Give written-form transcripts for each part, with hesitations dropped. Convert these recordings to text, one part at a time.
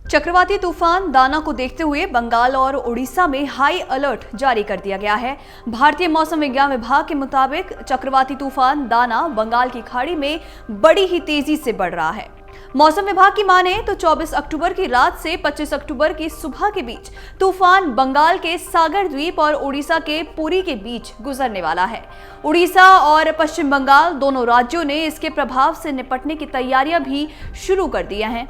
चक्रवाती तूफान दाना को देखते हुए बंगाल और उड़ीसा में हाई अलर्ट जारी कर दिया गया है। भारतीय मौसम विज्ञान विभाग के मुताबिक चक्रवाती तूफान दाना बंगाल की खाड़ी में बड़ी ही तेजी से बढ़ रहा है। मौसम विभाग की माने तो 24 अक्टूबर की रात से 25 अक्टूबर की सुबह के बीच तूफान बंगाल के सागर द्वीप और उड़ीसा के पुरी के बीच गुजरने वाला है। उड़ीसा और पश्चिम बंगाल दोनों राज्यों ने इसके प्रभाव से निपटने की तैयारियां भी शुरू कर दी हैं।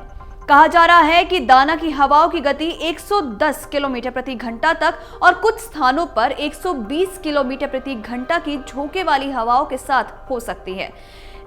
कहा जा रहा है कि दाना की हवाओं की गति 110 किलोमीटर प्रति घंटा तक और कुछ स्थानों पर 120 किलोमीटर प्रति घंटा की झोंके वाली हवाओं के साथ हो सकती है।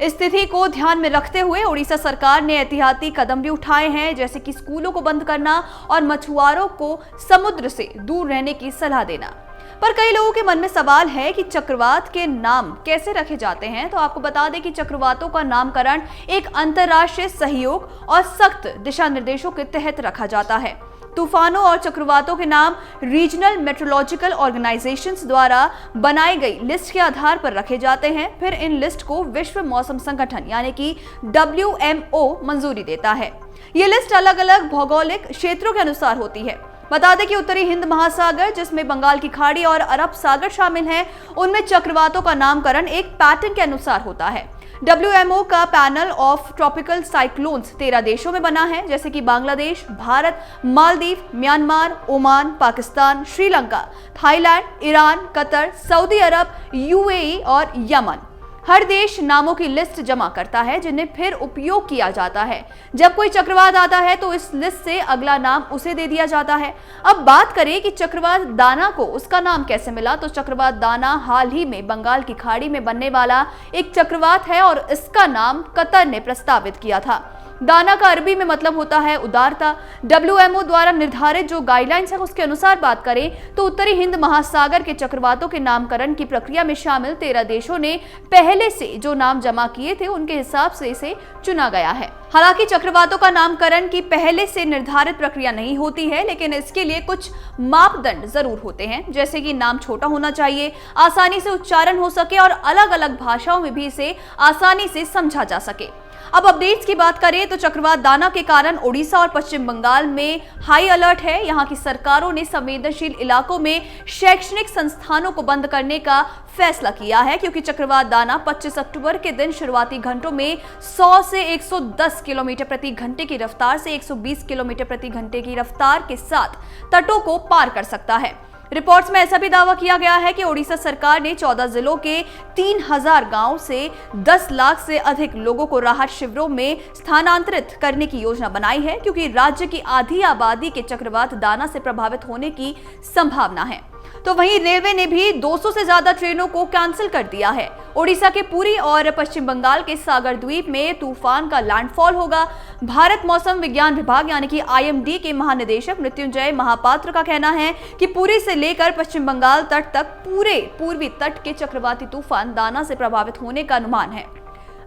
इस स्थिति को ध्यान में रखते हुए उड़ीसा सरकार ने एहतियाती कदम भी उठाए हैं, जैसे कि स्कूलों को बंद करना और मछुआरों को समुद्र से दूर रहने की सलाह देना। पर कई लोगों के मन में सवाल है कि चक्रवात के नाम कैसे रखे जाते हैं। तो आपको बता दें कि चक्रवातों का नामकरण एक अंतर्राष्ट्रीय सहयोग और सख्त दिशा निर्देशों के तहत रखा जाता है। तूफानों और चक्रवातों के नाम रीजनल मेट्रोलॉजिकल ऑर्गेनाइजेशंस द्वारा बनाई गई लिस्ट के आधार पर रखे जाते हैं। फिर इन लिस्ट को विश्व मौसम संगठन यानी कि WMO मंजूरी देता है। ये लिस्ट अलग अलग भौगोलिक क्षेत्रों के अनुसार होती है। बता दें कि उत्तरी हिंद महासागर, जिसमें बंगाल की खाड़ी और अरब सागर शामिल हैं, उनमें चक्रवातों का नामकरण एक पैटर्न के अनुसार होता है। WMO का पैनल ऑफ ट्रॉपिकल साइक्लोन्स 13 देशों में बना है, जैसे कि Bangladesh, Bharat, Maldives, Myanmar, Oman, Pakistan, Sri Lanka, Thailand, Iran, Qatar, Saudi Arabia, UAE और यमन। हर देश नामों की लिस्ट जमा करता है, जिन्हें फिर उपयोग किया जाता है। जब कोई चक्रवात आता है तो इस लिस्ट से अगला नाम उसे दे दिया जाता है। अब बात करें कि चक्रवात दाना को उसका नाम कैसे मिला, तो चक्रवात दाना हाल ही में बंगाल की खाड़ी में बनने वाला एक चक्रवात है और इसका नाम कतर ने प्रस्तावित किया था। दाना का अरबी में मतलब होता है उदारता। WMO द्वारा निर्धारित जो गाइडलाइंस है उसके अनुसार बात करें तो उत्तरी हिंद महासागर के चक्रवातों के नामकरण की प्रक्रिया में शामिल 13 देशों ने पहले से जो नाम जमा किए थे उनके हिसाब से इसे चुना गया है। हालांकि चक्रवातों का नामकरण की पहले से निर्धारित प्रक्रिया नहीं होती है, लेकिन इसके लिए कुछ मापदंड जरूर होते हैं, जैसे कि नाम छोटा होना चाहिए, आसानी से उच्चारण हो सके और अलग अलग भाषाओं में भी इसे आसानी से समझा जा सके। अब अपडेट्स की बात करें तो चक्रवात दाना के कारण उड़ीसा और पश्चिम बंगाल में हाई अलर्ट है। यहाँ की सरकारों ने संवेदनशील इलाकों में शैक्षणिक संस्थानों को बंद करने का फैसला किया है, क्योंकि चक्रवात दाना 25 अक्टूबर के दिन शुरुआती घंटों में 100 से 110 किलोमीटर प्रति घंटे की रफ्तार से 120 किलोमीटर प्रति घंटे की रफ्तार के साथ तटों को पार कर सकता है। रिपोर्ट्स में ऐसा भी दावा किया गया है कि उड़ीसा सरकार ने 14 जिलों के 3000 गांव से 10 लाख से अधिक लोगों को राहत शिविरों में स्थानांतरित करने की योजना बनाई है, क्योंकि राज्य की आधी आबादी के चक्रवात दाना से प्रभावित होने की संभावना है। तो वहीं रेलवे ने भी 200 से ज्यादा ट्रेनों को कैंसिल कर दिया है। उड़ीसा के पुरी और पश्चिम बंगाल के सागर द्वीप में तूफान का लैंडफॉल होगा। भारत मौसम विज्ञान विभाग यानी कि IMD के महानिदेशक मृत्युंजय महापात्र का कहना है कि पुरी से लेकर पश्चिम बंगाल तट तक पूरे पूर्वी तट के चक्रवाती तूफान दाना से प्रभावित होने का अनुमान है।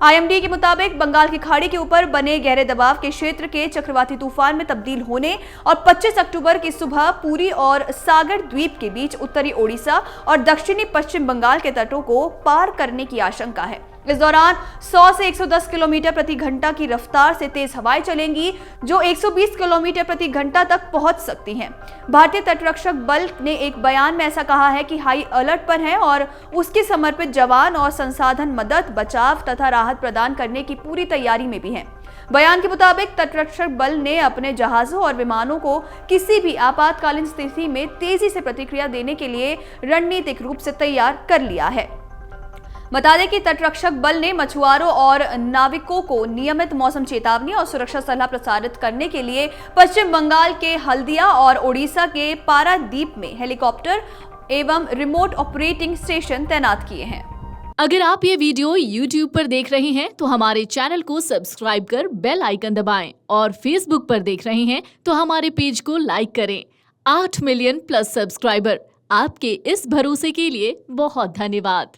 IMD के मुताबिक बंगाल की खाड़ी के ऊपर बने गहरे दबाव के क्षेत्र के चक्रवाती तूफान में तब्दील होने और 25 अक्टूबर की सुबह पुरी और सागर द्वीप के बीच उत्तरी ओडिशा और दक्षिणी पश्चिम बंगाल के तटों को पार करने की आशंका है। इस दौरान 100 से 110 किलोमीटर प्रति घंटा की रफ्तार से तेज हवाएं चलेंगी, जो 120 किलोमीटर प्रति घंटा तक पहुंच सकती हैं। भारतीय तटरक्षक बल ने एक बयान में ऐसा कहा है कि हाई अलर्ट पर है और उसके समर्पित जवान और संसाधन मदद, बचाव तथा राहत प्रदान करने की पूरी तैयारी में भी हैं। बयान के मुताबिक तटरक्षक बल ने अपने जहाजों और विमानों को किसी भी आपातकालीन स्थिति में तेजी से प्रतिक्रिया देने के लिए रणनीतिक रूप से तैयार कर लिया है। बता दें कि तटरक्षक बल ने मछुआरों और नाविकों को नियमित मौसम चेतावनी और सुरक्षा सलाह प्रसारित करने के लिए पश्चिम बंगाल के हल्दिया और ओडिशा के पारादीप में हेलीकॉप्टर एवं रिमोट ऑपरेटिंग स्टेशन तैनात किए हैं। अगर आप ये वीडियो YouTube पर देख रहे हैं तो हमारे चैनल को सब्सक्राइब कर बेल आइकन दबाएं और Facebook पर देख रहे हैं तो हमारे पेज को लाइक करें। 8 मिलियन प्लस सब्सक्राइबर, आपके इस भरोसे के लिए बहुत धन्यवाद।